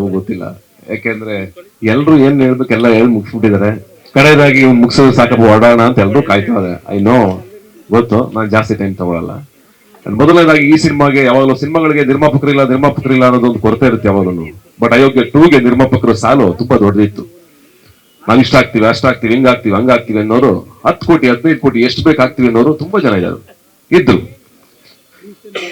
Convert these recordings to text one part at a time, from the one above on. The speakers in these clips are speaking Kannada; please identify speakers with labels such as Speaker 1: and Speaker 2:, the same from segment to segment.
Speaker 1: ನಮ್ಗೆ ಗೊತ್ತಿಲ್ಲ. ಯಾಕೆಂದ್ರೆ ಎಲ್ರು ಏನ್ ಹೇಳ್ಬೇಕು ಎಲ್ಲ ಹೇಳಿ ಮುಗಿಸ್ಬಿಟ್ಟಿದ್ದಾರೆ. ಕಡೆಯದಾಗಿ ಮುಗಿಸೋದು ಸಾಕಪ್ಪ ಹೊರಡೋಣ ಅಂತ ಎಲ್ರು ಕಾಯ್ತಾರೆ. ಐ ನೋ, ಗೊತ್ತು, ನಾನು ಜಾಸ್ತಿ ಟೈಮ್ ತಗೊಳ್ಳಲ್ಲ. ಮೊದಲನೇದಾಗಿ ಈ ಸಿನಿಮಾಗೆ ಯಾವಾಗಲೂ ಸಿನಿಮಾಗಳಿಗೆ ನಿರ್ಮಾಪಕರಿಲ್ಲ ಅನ್ನೋದೊಂದು ಕೊರತೆ ಇರುತ್ತೆ ಯಾವಾಗಲೂ. ಬಟ್ ಅಯೋಗ್ಯ 2ಗೆ ನಿರ್ಮಾಪಕರು ಸಾಲು ತುಂಬಾ ದೊಡ್ಡದಿತ್ತು. ನಾವು ಇಷ್ಟ ಆಗ್ತೀವಿ, ಅಷ್ಟಾಗ್ತೀವಿ, ಹಿಂಗಾಗ್ತೀವಿ, ಹಂಗಾಗ್ತೀವಿ ಅನ್ನೋರು 10 ಕೋಟಿ 15 ಕೋಟಿ ಎಷ್ಟು ಬೇಕಾಗ್ತೀವಿ ಅನ್ನೋರು ತುಂಬಾ ಜನ ಇದ್ರು.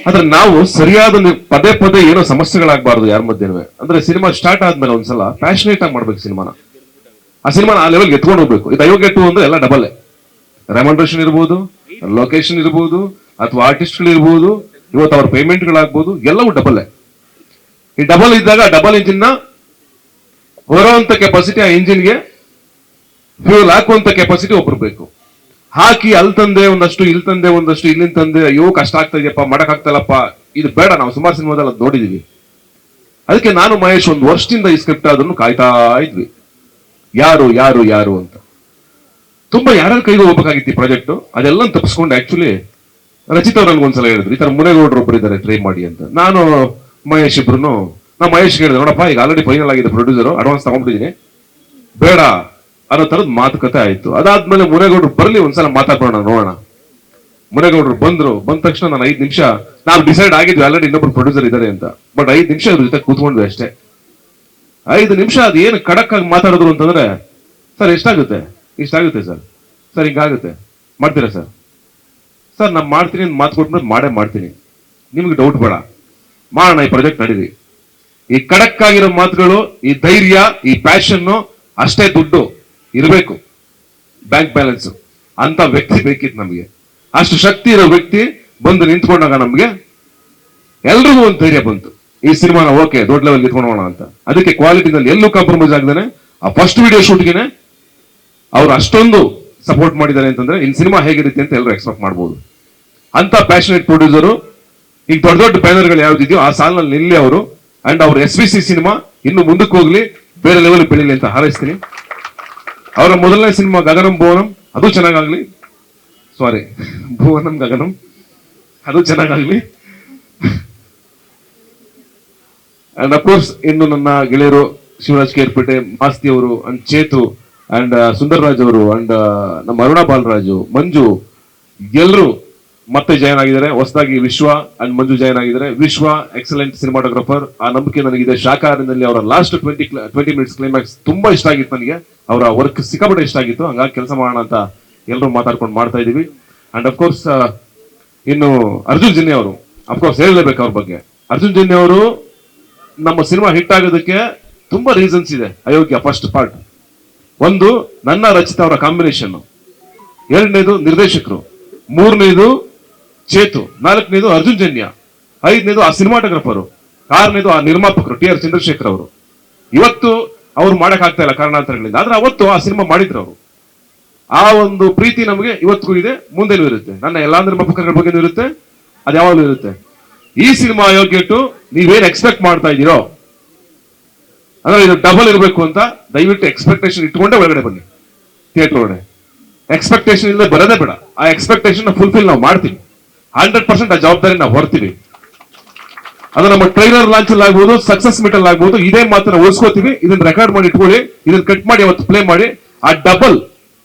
Speaker 1: ಆದ್ರೆ ನಾವು ಸರಿಯಾದ ಪದೇ ಪದೇ ಏನೋ ಸಮಸ್ಯೆಗಳಾಗಬಾರ್ದು ಯಾರ ಮಧ್ಯೆ. ಅಂದ್ರೆ ಸಿನಿಮಾ ಸ್ಟಾರ್ಟ್ ಆದ್ಮೇಲೆ ಒಂದ್ಸಲ ಪ್ಯಾಷನೇಟ್ ಆಗಿ ಮಾಡ್ಬೇಕು ಸಿನಿಮಾನ. ಆ ಸಿನಿಮಾನ ಆ ಲೆವೆಲ್ ಎತ್ಕೊಂಡು ಹೋಗ್ಬೇಕು. ಇದು ಅಯೋಗ್ಯ 2 ಅಂದ್ರೆ ಎಲ್ಲ ಡಬಲ್. ರೆಮಂಡ್ರೇಷನ್ ಇರ್ಬೋದು, ಲೊಕೇಶನ್ ಇರ್ಬೋದು, ಅಥವಾ ಆರ್ಟಿಸ್ಟ್ಗಳು ಇರ್ಬೋದು, ಇವತ್ತು ಅವ್ರ ಪೇಮೆಂಟ್ಗಳಾಗ್ಬೋದು, ಎಲ್ಲವೂ ಡಬಲ್. ಈ ಡಬಲ್ ಇದ್ದಾಗ ಡಬಲ್ ಇಂಜಿನ್ ನ ಹೊರುವಂತ ಕೆಪಾಸಿಟಿ ಆ ಇಂಜಿನ್ಗೆ ಫ್ಯೂಲ್ ಹಾಕುವಂತ ಕೆಪಾಸಿಟಿ ಒಬ್ರು ಬೇಕು. ಹಾಕಿ ಅಲ್ಲಿ ತಂದೆ ಒಂದಷ್ಟು, ಇಲ್ಲಿ ತಂದೆ ಒಂದಷ್ಟು, ಇಲ್ಲಿಂದ ತಂದೆ, ಅಯ್ಯೋ ಕಷ್ಟ ಆಗ್ತಾ ಇದೆಯಪ್ಪ, ಮಾಡಕ್ ಆಗ್ತಲ್ಲಪ್ಪ, ಇದು ಬೇಡ. ನಾವು ಸುಮಾರು ಸಿನಿಮಾದಲ್ಲಿ ಅದು ನೋಡಿದೀವಿ. ಅದಕ್ಕೆ ನಾನು ಮಹೇಶ್ 1 ವರ್ಷದಿಂದ ಈ ಸ್ಕ್ರಿಪ್ಟ್ ಅದನ್ನು ಕಾಯ್ತಾ ಇದ್ವಿ, ಯಾರು ಯಾರು ಯಾರು ಅಂತ. ತುಂಬಾ ಯಾರ್ಯಾರ ಕೈಗೆ ಹೋಗ್ಬೇಕಾಗಿತ್ತು ಈ ಪ್ರಾಜೆಕ್ಟ್. ಅದೆಲ್ಲ ತಪ್ಪಿಸ್ಕೊಂಡು ಆಕ್ಚುಲಿ ರಚಿತ್ ಅವ್ರು ನನ್ಗೊಂದ್ಸಲ ಹೇಳಿದ್ರು, ಈ ತರ ಮುನೇಗೌಡರು ಒಬ್ರು ಇದ್ದಾರೆ ಟ್ರೈ ಮಾಡಿ ಅಂತ. ನಾನು ಮಹೇಶ್ ಇಬ್ರು, ನಾ ಮಹೇಶ್ ಹೇಳಿದೆ, ನೋಡಪ್ಪ ಈಗ ಆಲ್ರೆಡಿ ಫೈನಲ್ ಆಗಿದೆ, ಪ್ರೊಡ್ಯೂಸರ್ ಅಡ್ವಾನ್ಸ್ ತಗೊಂಡ್ಬಿಟ್ಟಿದ್ದೀನಿ, ಬೇಡ ಅನ್ನೋ ತರದ್ ಮಾತುಕತೆ ಆಯ್ತು. ಅದಾದ್ಮೇಲೆ ಮುನೇಗೌಡರು ಬರ್ಲಿ ಒಂದ್ಸಲ ಮಾತಾಡೋಣ ನೋಡೋಣ. ಮುನೇಗೌಡರು ಬಂದ ತಕ್ಷಣ ನಾನು 5 ನಿಮಿಷ, ನಾವು ಡಿಸೈಡ್ ಆಗಿದ್ವಿ ಆಲ್ರೆಡಿ ಇನ್ನೊಬ್ರು ಪ್ರೊಡ್ಯೂಸರ್ ಇದ್ದಾರೆ ಅಂತ. ಬಟ್ 5 ನಿಮಿಷ ಇದ್ರ ಜೊತೆ ಕೂತ್ಕೊಂಡ್ವಿ ಅಷ್ಟೇ. 5 ನಿಮಿಷ ಅದು ಏನು ಖಡಕ್ ಆಗಿ ಮಾತಾಡಿದ್ರು ಅಂತಂದ್ರೆ, ಸರ್ ಎಷ್ಟಾಗುತ್ತೆ, ಇಷ್ಟಾಗುತ್ತೆ ಸರ್, ಸರ್ ಹಿಂಗಾಗುತ್ತೆ, ಮಾಡ್ತೀರಾ ಸರ್, ಸರ್ ನಾನು ಮಾಡ್ತೀನಿ ಅಂತ ಮಾತು ಕೊಟ್ಬಿಟ್ಟು ಮಾಡೇ ಮಾಡ್ತೀನಿ, ನಿಮ್ಗೆ ಡೌಟ್ ಬೇಡ, ಮಾಡೋಣ, ಈ ಪ್ರಾಜೆಕ್ಟ್ ನಡೀರಿ. ಈ ಖಡಕ್ ಆಗಿರೋ ಮಾತುಗಳು, ಈ ಧೈರ್ಯ, ಈ ಪ್ಯಾಷನ್, ಅಷ್ಟೇ ದುಡ್ಡು ಇರಬೇಕು, ಬ್ಯಾಂಕ್ ಬ್ಯಾಲೆನ್ಸ್ ಅಂತ ವ್ಯಕ್ತಿ ಬೇಕಿತ್ತು ನಮಗೆ. ಅಷ್ಟು ಶಕ್ತಿ ಇರೋ ವ್ಯಕ್ತಿ ಬಂದು ನಿಂತ್ಕೊಂಡಾಗ ನಮ್ಗೆ ಎಲ್ರಿಗೂ ಒಂದು ಧೈರ್ಯ ಬಂತು, ಈ ಸಿನಿಮಾನ ಓಕೆ ದೊಡ್ಡ ಲೆವೆಲ್ ನಿಂತ್ಕೊಂಡೋಣ ಅಂತ. ಅದಕ್ಕೆ ಕ್ವಾಲಿಟಿನಲ್ಲಿ ಎಲ್ಲೂ ಕಾಂಪ್ರಮೈಸ್ ಆಗದೇನೆ ಆ ಫಸ್ಟ್ ವಿಡಿಯೋ ಶೂಟ್ಗೆನೆ ಅವ್ರು ಅಷ್ಟೊಂದು ಸಪೋರ್ಟ್ ಮಾಡಿದ್ದಾರೆ ಅಂತಂದ್ರೆ ಇನ್ ಸಿನಿಮಾ ಹೇಗಿರುತ್ತೆ ಅಂತ ಎಲ್ಲರೂ ಎಕ್ಸ್ಪೆಕ್ಟ್ ಮಾಡ್ಬೋದು. ಅಂತ ಪ್ಯಾಷನೇಟ್ ಪ್ರೊಡ್ಯೂಸರು ಈಗ ದೊಡ್ಡ ದೊಡ್ಡ ಬ್ಯಾನರ್ಗಳು ಯಾವ್ದಿದೆಯೋ ಆ ಸಾಲಿನಲ್ಲಿ ನಿಲ್ಲಿ ಅವರು. ಅಂಡ್ ಅವ್ರ SVC ಸಿನಿಮಾ ಇನ್ನು ಮುಂದಕ್ಕೆ ಹೋಗ್ಲಿ, ಬೇರೆ ಲೆವೆಲ್ ಬೆಳೀಲಿ ಅಂತ ಹಾರೈಸ್ತೀನಿ. ಅವರ ಮೊದಲನೇ ಸಿನಿಮಾ ಗಗನಂ ಭುವನಂ ಅದು ಚೆನ್ನಾಗಾಗ್ಲಿ, ಸಾರಿ ಭುವನಂ ಗಗನಂ ಅದು ಚೆನ್ನಾಗಾಗ್ಲಿ. ಅಂಡ್ ಅಫ್ಕೋರ್ಸ್ ಇನ್ನು ನನ್ನ ಗೆಳೆಯರು ಶಿವರಾಜ್ ಕೇರ್ಪೇಟೆ, ಮಾಸ್ತಿ ಅವರು, ಅಂಡ್ ಚೇತು, ಅಂಡ್ ಸುಂದರ್ ರಾಜ್ ಅವರು, ಅಂಡ್ ನಮ್ಮ ಅರುಣಾ ಬಾಲರಾಜು, ಮಂಜು, ಎಲ್ಲರೂ ಮತ್ತೆ ಜಾಯ್ನ್ ಆಗಿದ್ದಾರೆ. ಹೊಸದಾಗಿ ವಿಶ್ವ ಅಂಡ್ ಮಂಜು ಜಾಯ್ನ್ ಆಗಿದ್ದಾರೆ. ವಿಶ್ವ ಎಕ್ಸಲೆಂಟ್ ಸಿನಿಮಾಟೋಗ್ರಫರ್, ಆ ನಂಬಿಕೆ ನನಗಿದೆ. ಶಾಖಾಹಾರದಲ್ಲಿ ಅವರ ಲಾಸ್ಟ್ 20 ಮಿನಿಟ್ಸ್ ಕ್ಲೈಮ್ಯಾಕ್ಸ್ ತುಂಬಾ ಇಷ್ಟ ಆಗಿತ್ತು ನನಗೆ. ಅವರ ವರ್ಕ್ ಸಿಕ್ಕಾಪಟ್ಟೆ ಇಷ್ಟ ಆಗಿತ್ತು. ಹಂಗಾಗಿ ಕೆಲಸ ಮಾಡೋಣ ಅಂತ ಎಲ್ಲರೂ ಮಾತಾಡ್ಕೊಂಡು ಮಾಡ್ತಾ ಇದೀವಿ. ಅಂಡ್ ಅಫ್ಕೋರ್ಸ್ ಇನ್ನು ಅರ್ಜುನ್ ಜನ್ಯ ಅವರು, ಅಫ್ಕೋರ್ಸ್ ಹೇಳಲೇಬೇಕು ಅವ್ರ ಬಗ್ಗೆ. ಅರ್ಜುನ್ ಜನ್ಯ ಅವರು ನಮ್ಮ ಸಿನಿಮಾ ಹಿಟ್ ಆಗೋದಕ್ಕೆ ತುಂಬಾ ರೀಸನ್ಸ್ ಇದೆ. ಅಯೋಗ್ಯ ಫಸ್ಟ್ ಪಾರ್ಟ್, ಒಂದು ನನ್ನ ರಚಿತ ಅವರ ಕಾಂಬಿನೇಷನ್, ಎರಡನೇದು ನಿರ್ದೇಶಕರು, ಮೂರನೇದು ಚೇತು, ನಾಲ್ಕನೇದು ಅರ್ಜುನ್ ಜನ್ಯ, ಐದನೇದು ಆ ಸಿನಿಮಾಟೋಗ್ರಫರು, ಆರನೇದು ಆ ನಿರ್ಮಾಪಕರು TR ಚಂದ್ರಶೇಖರ್ ಅವರು. ಇವತ್ತು ಅವ್ರು ಮಾಡಕ್ ಆಗ್ತಾ ಇಲ್ಲ ಕಾರಣಾಂತರಗಳಿಂದ, ಆದ್ರೆ ಅವತ್ತು ಆ ಸಿನಿಮಾ ಮಾಡಿದ್ರು ಅವರು. ಆ ಒಂದು ಪ್ರೀತಿ ನಮಗೆ ಇವತ್ತಿಗೂ ಇದೆ, ಮುಂದೆನೂ ಇರುತ್ತೆ. ನನ್ನ ಎಲ್ಲಾ ನಿರ್ಮಾಪಕರ ಬಗ್ಗೆನೂ ಇರುತ್ತೆ, ಅದು ಯಾವಾಗಲೂ ಇರುತ್ತೆ. ಈ ಸಿನಿಮಾ ಅಯೋಗ್ಯ 2 ನೀವೇನ್ ಎಕ್ಸ್ಪೆಕ್ಟ್ ಮಾಡ್ತಾ ಇದ್ದೀರೋ ಅಂದ್ರೆ ಇದು ಡಬಲ್ ಇರಬೇಕು ಅಂತ ದಯವಿಟ್ಟು ಎಕ್ಸ್ಪೆಕ್ಟೇಷನ್ ಇಟ್ಕೊಂಡೆ ಒಳಗಡೆ ಬನ್ನಿ. ಥಿಯೇಟರ್ ಒಳಗಡೆ ಎಕ್ಸ್ಪೆಕ್ಟೇಷನ್ ಇಲ್ಲದೆ ಬರೋದೇ ಬೇಡ. ಆ ಎಕ್ಸ್ಪೆಕ್ಟೇಷನ್ ಫುಲ್ಫಿಲ್ ನಾವು ಮಾಡ್ತೀವಿ, 100% ಆ ಜವಾಬ್ದಾರಿ ನಾವು ಹೊರ್ತೀವಿ. ಅದು ನಮ್ಮ ಟ್ರೈಲರ್ ಲಾಂಚ್ ಅಲ್ಲಿ ಆಗ್ಬೋದು, ಸಕ್ಸಸ್ ಮೀಟ್ ಅಲ್ಲಿ ಆಗ್ಬೋದು, ಇದೇ ಮಾತನ್ನ ಉಳಿಸ್ಕೋತೀವಿ. ಇದನ್ನ ರೆಕಾರ್ಡ್ ಮಾಡಿ ಇಟ್ಕೊಳ್ಳಿ, ಇದನ್ನ ಕಟ್ ಮಾಡಿ ಅವತ್ತು ಪ್ಲೇ ಮಾಡಿ, ಆ ಡಬಲ್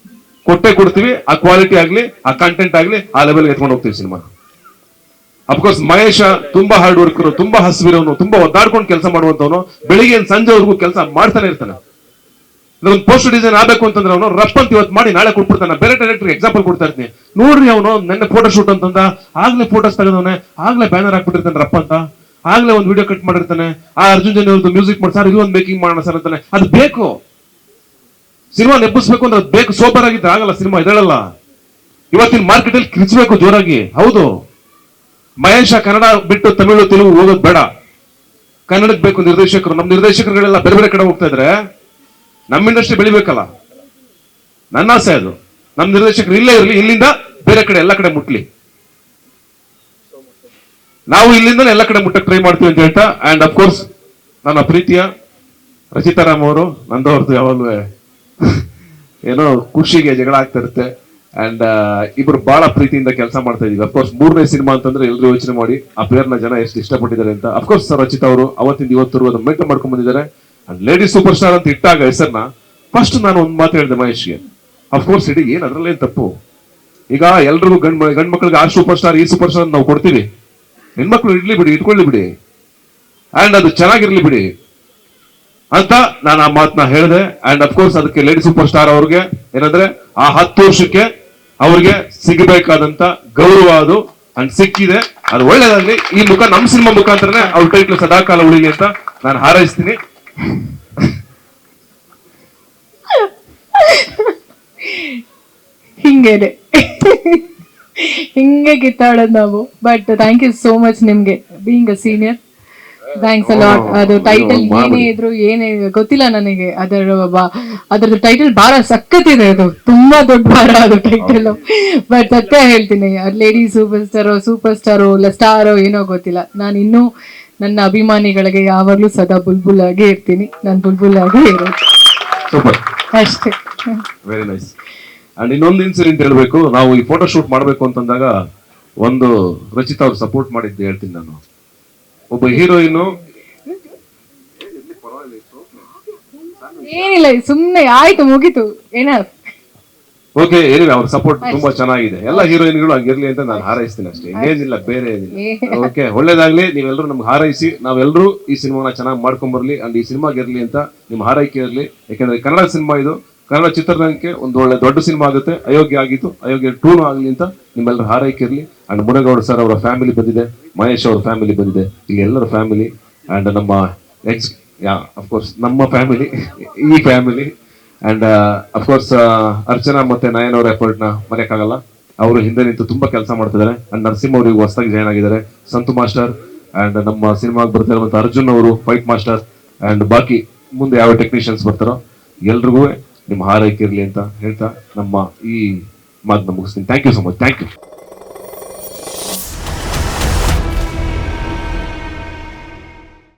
Speaker 1: ಕೊಡ್ತೀವಿ. ಆ ಕ್ವಾಲಿಟಿ ಆಗ್ಲಿ, ಆ ಕಂಟೆಂಟ್ ಆಗ್ಲಿ, ಆ ಲೆವೆಲ್ ಎತ್ಕೊಂಡು ಹೋಗ್ತೀವಿ ಸಿನಿಮಾ. ಅಫ್ಕೋರ್ಸ್ ಮಹೇಶ ತುಂಬಾ ಹಾರ್ಡ್ ವರ್ಕರ್, ತುಂಬಾ ಹಸಿವಿರೋನು, ತುಂಬಾ ಒದ್ದಾಡ್ಕೊಂಡು ಕೆಲಸ ಮಾಡುವಂತವನು. ಬೆಳಿಗ್ಗೆ ಸಂಜೆವರೆಗೂ ಕೆಲಸ ಮಾಡ್ತಾನೆ ಇರ್ತಾನೆ. ಒಂದು ಪೋಸ್ಟರ್ ಡಿಸೈನ್ ಆಗ್ಬೇಕು ಅಂತಂದ್ರೆ ಅವನು ರಪ್ಪಂತ ಇವತ್ತು ಮಾಡಿ ನಾಳೆ ಕೊಟ್ಬಿಡ್ತಾನೆ. ಬೇರೆ ಡೈರೆಕ್ಟರ್ ಎಕ್ಸಾಂಪಲ್ ಕೊಡ್ತಾ ಇರ್ತೀನಿ, ನೋಡ್ರಿ ಅವನು ನೆನ್ನೆ ಫೋಟೋ ಶೂಟ್ ಅಂತಂದ, ಆಗ್ಲೇ ಫೋಟೋಸ್ ತೆಗೆದವನೆ, ಆಗ್ಲೇ ಬ್ಯಾನರ್ ಹಾಕ್ಬಿಟ್ಟಿರ್ತಾನೆ ರಪ್ಪ ಅಂತ, ಆಗ್ಲೇ ಒಂದು ವಿಡಿಯೋ ಕಟ್ ಮಾಡಿರ್ತಾನೆ. ಆ ಅರ್ಜುನ್ ಜನ್ಯ ಅವ್ರದ್ದು ಮ್ಯೂಸಿಕ್ ಮಾಡಿ ಸರ್ ಇದು ಒಂದು ಮೇಕಿಂಗ್ ಮಾಡೋಣ ಸರ್ ಅಂತಾನೆ. ಅದು ಬೇಕು, ಸಿನಿಮಾ ನೆಬ್ಬಿಸ್ಬೇಕು ಅಂದ್ರೆ ಅದು ಬೇಕು. ಸೋಬರ್ ಆಗಿದ್ರೆ ಆಗಲ್ಲ ಸಿನಿಮಾ, ಇದಳಲ್ಲ. ಇವತ್ತಿನ ಮಾರ್ಕೆಟ್ ಅಲ್ಲಿ ಕಿರ್ಚಬೇಕು ಜೋರಾಗಿ. ಹೌದು, ಮಹೇಶ ಕನ್ನಡ ಬಿಟ್ಟು ತಮಿಳು ತೆಲುಗು ಹೋಗೋದು ಬೇಡ, ಕನ್ನಡಕ್ಕೆ ಬೇಕು ನಿರ್ದೇಶಕರು. ನಮ್ಮ ನಿರ್ದೇಶಕರುಗಳೆಲ್ಲ ಬೇರೆ ಬೇರೆ ಕಡೆ ಹೋಗ್ತಾ ಇದ್ರೆ ನಮ್ಮ ಇಂಡಸ್ಟ್ರಿ ಬೆಳಿಬೇಕಲ್ಲ. ನನ್ನ ಆಸೆ ಅದು, ನಮ್ಮ ನಿರ್ದೇಶಕರು ಇಲ್ಲೇ ಇರಲಿ, ಇಲ್ಲಿಂದ ಬೇರೆ ಕಡೆ ಎಲ್ಲ ಕಡೆ ಮುಟ್ಲಿ. ನಾವು ಇಲ್ಲಿಂದ ಎಲ್ಲ ಕಡೆ ಮುಟ್ಟಕ್ಕೆ ಟ್ರೈ ಮಾಡ್ತೀವಿ ಅಂತ ಹೇಳ್ತಾ, ಅಂಡ್ ಅಫ್ಕೋರ್ಸ್ ನನ್ನ ಪ್ರೀತಿಯ ರಚಿತಾರಾಮ್ ಅವರು, ನಂದವ್ರದ್ದು ಯಾವಾಗಲೂ ಏನೋ ಖುಷಿಗೆ ಜಗಳ ಆಗ್ತಾ ಇರುತ್ತೆ. ಅಂಡ್ ಇಬ್ರು ಬಹಳ ಪ್ರೀತಿಯಿಂದ ಕೆಲಸ ಮಾಡ್ತಾ ಇದೀವಿ. ಅಫ್ಕೋರ್ಸ್ 3ನೇ ಸಿನಿಮಾ ಅಂತಂದ್ರೆ ಎಲ್ಲರೂ ಯೋಚನೆ ಮಾಡಿ ಆ ಪೇರ್ನ ಜನ ಎಷ್ಟು ಇಷ್ಟಪಟ್ಟಿದ್ದಾರೆ ಅಂತ. ಅಫ್ಕೋರ್ಸ್ ರಚಿತಾ ಅವರು ಅವತ್ತಿಂದ ಇವತ್ತು ಅದನ್ನ ಮೇಂಟೈನ್ ಮಾಡ್ಕೊಂಡ್ ಬಂದಿದ್ದಾರೆ. ಅಂಡ್ ಲೇಡಿ ಸೂಪರ್ ಸ್ಟಾರ್ ಅಂತ ಇಟ್ಟಾಗ ಹೆಸರನ್ನ ಫಸ್ಟ್ ನಾನು ಒಂದು ಮಾತು ಹೇಳಿದೆ ಮಹೇಶ್ಗೆ, ಅಫ್ಕೋರ್ಸ್ ಇಡೀ ಏನ್ ಅದ್ರಲ್ಲೇನ್ ತಪ್ಪು. ಈಗ ಎಲ್ರಿಗೂ ಗಂಡ್ ಮಕ್ಳಿಗೆ ಆ ಸೂಪರ್ ಸ್ಟಾರ್ ಈ ಸೂಪರ್ ಸ್ಟಾರ್ ನಾವು ಕೊಡ್ತೀವಿ, ಹೆಣ್ಮಕ್ಳು ಇಡ್ಲಿ ಬಿಡಿ, ಇಟ್ಕೊಳ್ಳಿ ಬಿಡಿ, ಅಂಡ್ ಅದು ಚೆನ್ನಾಗಿರ್ಲಿ ಬಿಡಿ ಅಂತ ನಾನು ಆ ಮಾತನ್ನ ಹೇಳಿದೆ. ಅಂಡ್ ಅಫ್ಕೋರ್ಸ್ ಅದಕ್ಕೆ ಲೇಡಿ ಸೂಪರ್ ಸ್ಟಾರ್ ಅವ್ರಿಗೆ ಏನಂದ್ರೆ ಆ 10 ವರ್ಷಕ್ಕೆ ಅವ್ರಿಗೆ ಸಿಗಬೇಕಾದಂತ ಗೌರವ ಅದು ಅಂಡ್ ಸಿಕ್ಕಿದೆ. ಅದು ಒಳ್ಳೇದಾಗ್ಲಿ. ಈ ನಮ್ಮ ಸಿನಿಮಾ ಮುಖಾಂತರನೇ ಅವ್ರ ಟೈಟ್ಲ್ ಸದಾಕಾಲ ಉಳಿಲಿ ಅಂತ ನಾನು ಹಾರೈಸ್ತೀನಿ.
Speaker 2: ಹಿಂಗೇನೆ ಹಿಂಗೆ ಕಿತ್ತಾಡೋದು ನಾವು. But thank you so much ನಿಮ್ಗೆ, being a senior. Thanks a lot. ಅದು ಟೈಟಲ್ ಏನೇ ಇದ್ರು ಏನೇ ಗೊತ್ತಿಲ್ಲ ನನಗೆ, ಅದ್ರದ್ದು ಟೈಟಲ್ ಭಾರ ಸಖತ್ತಿದೆ. ಅದು ತುಂಬಾ ದೊಡ್ಡ ಭಾರ ಅದು ಟೈಟಲ್. ಬಟ್ ಸತ್ಯ ಹೇಳ್ತೀನಿ, ಲೇಡಿ ಸೂಪರ್ ಸ್ಟಾರೋ ಇಲ್ಲ ಸ್ಟಾರೋ ಏನೋ ಗೊತ್ತಿಲ್ಲ, ನಾನು ಇನ್ನೂ ನನ್ನ ಅಭಿಮಾನಿಗಳಿಗೆ ಯಾವಾಗ್ಲೂ ಸದಾ ಬುಲ್ಬುಲ್ ಆಗೇ ಇರ್ತೀನಿ. ನಾನು ಬುಲ್ಬುಲ್ ಆಗೇ ಇರೋದು ಅಷ್ಟೇ.
Speaker 1: Very nice. ಅಂಡ್ ಇನ್ನೊಂದು ಇನ್ಸಿಡೆಂಟ್ ಹೇಳ್ಬೇಕು. ನಾವು ಈ ಫೋಟೋ ಶೂಟ್ ಮಾಡ್ಬೇಕು ಅಂತಂದಾಗ ಒಂದು ರಚಿತಾ ಅವ್ರು ಸಪೋರ್ಟ್ ಮಾಡಿದ್ದು ಹೇಳ್ತೀನಿ ನಾನು. ಒಬ್ಬ ಹೀರೋಯಿನು
Speaker 2: ಏನಿಲ್ಲ, ಸುಮ್ನೆ ಆಯ್ತು ಮುಗೀತು ಏನ.
Speaker 1: ಓಕೆ, ಏನಿಲ್ಲ, ಅವ್ರ ಸಪೋರ್ಟ್ ತುಂಬಾ ಚೆನ್ನಾಗಿದೆ. ಎಲ್ಲ ಹೀರೋಯಿನ್ಗಳು ಹಂಗಿರ್ಲಿ ಅಂತ ನಾನು ಹಾರೈಸ್ತೀನಿ ಅಷ್ಟೇ, ಇನ್ನೇನಿಲ್ಲ, ಬೇರೆ ಏನಿಲ್ಲ. ಓಕೆ, ಒಳ್ಳೇದಾಗ್ಲಿ. ನೀವೆಲ್ಲರೂ ನಮ್ಗೆ ಹಾರೈಸಿ ನಾವೆಲ್ಲರೂ ಈ ಸಿನಿಮಾನ ಚೆನ್ನಾಗಿ ಮಾಡ್ಕೊಂಡ್ ಬರ್ಲಿ ಅಂಡ್ ಈ ಸಿನಿಮಾಗೆ ಇರ್ಲಿ ಅಂತ ನಿಮ್ ಹಾರೈಕೆ ಇರಲಿ. ಯಾಕಂದ್ರೆ ಕನ್ನಡ ಸಿನಿಮಾ ಇದು, ಕನ್ನಡ ಚಿತ್ರರಂಗಕ್ಕೆ ಒಂದು ಒಳ್ಳೆ ದೊಡ್ಡ ಸಿನಿಮಾ ಆಗುತ್ತೆ. ಅಯೋಗ್ಯ ಆಗಿತ್ತು, ಅಯೋಗ್ಯ 2 ಆಗಲಿ ಅಂತ ನಿಮ್ಮೆಲ್ಲರ ಹಾರೈಕೆ ಇರಲಿ. ಅಂಡ್ ಮುನೇಗೌಡ ಸರ್ ಅವರ ಫ್ಯಾಮಿಲಿ ಬಂದಿದೆ, ಮಹೇಶ್ ಅವರ ಫ್ಯಾಮಿಲಿ ಬಂದಿದೆ, ಇಲ್ಲಿ ಎಲ್ಲರ ಫ್ಯಾಮಿಲಿ ಅಂಡ್ ನಮ್ಮ ಅಫ್ಕೋರ್ಸ್ ನಮ್ಮ ಫ್ಯಾಮಿಲಿ, ಈ ಫ್ಯಾಮಿಲಿ ಅಂಡ್ ಅಫ್ಕೋರ್ಸ್ ಅರ್ಚನಾ ಮತ್ತೆ ನಯನ್ ಅವರ ಎಫರ್ಟ್ ನ ಮರೆಯಕ್ಕಾಗಲ್ಲ. ಅವರು ಹಿಂದೆ ನಿಂತು ತುಂಬಾ ಕೆಲಸ ಮಾಡ್ತಿದ್ದಾರೆ. ಅಂಡ್ ನರಸಿಂಹ ಅವರಿಗೆ ಹೊಸದಾಗಿ ಜಾಯ್ನ್ ಆಗಿದ್ದಾರೆ, ಸಂತು ಮಾಸ್ಟರ್ ಅಂಡ್ ನಮ್ಮ ಸಿನಿಮಾಗೆ ಬರ್ತಿರುವಂತ ಅರ್ಜುನ್ ಅವರು ಫೈಟ್ ಮಾಸ್ಟರ್ ಅಂಡ್ ಬಾಕಿ ಮುಂದೆ ಯಾವ ಟೆಕ್ನಿಷಿಯನ್ಸ್ ಬರ್ತಾರೋ ಎಲ್ರಿಗೂ ನಿಮ್ಮ ಹಾರೈಕೆ ಇರಲಿ ಅಂತ ಹೇಳ್ತಾ ನಮ್ಮ ಈ ಮಾತನ್ನ ಮುಗಿಸ್ತೀನಿ. Thank you so much. Thank you.